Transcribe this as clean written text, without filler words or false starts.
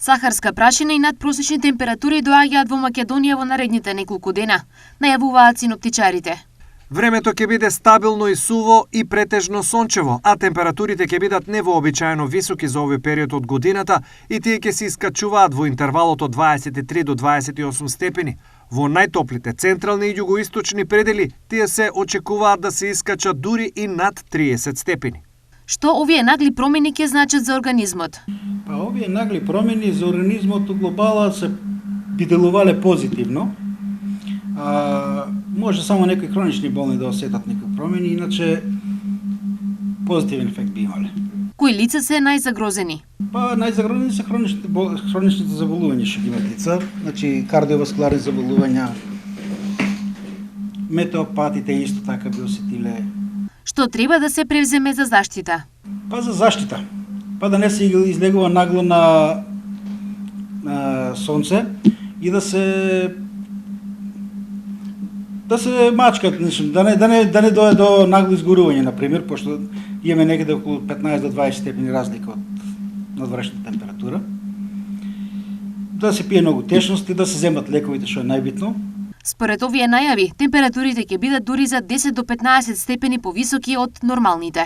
Сахарска прашина и надпросечни температури доаѓаат во Македонија во наредните неколку дена, најавуваат синоптичарите. Времето ќе биде стабилно и суво и претежно сончево, а температурите ќе бидат невообичаено високи за овој период од годината и тие ќе се искачуваат во интервалот од 23 до 28 степени. Во најтоплите централни и југоисточни предели тие се очекуваат да се искачат дури и над 30 степени. Што овие нагли промени ќе значат за организмот? Па овие нагли промени за организмот у глобала се би делувале позитивно. Може само некои хронични болни да осетат некои промени, иначе позитивен ефект би имале. Кои лица се најзагрозени? Па најзагрозени се хроничните заболувања што ги имат лица, значи кардиоваскуларни заболувања, метеопатите исто така би осетиле. Што треба да се превземе за заштита? Па за заштита. Па да не се излегува нагло на сонце и да се мачкат, да не дое до нагло изгорување, например, пошто имаме некаде околу 15 до 20 степени разлика од надвршната температура. Да се пие многу течности, да се земат лековите, што е најбитно. Според овие најави, температурите ќе бидат дури за 10 до 15 степени повисоки од нормалните.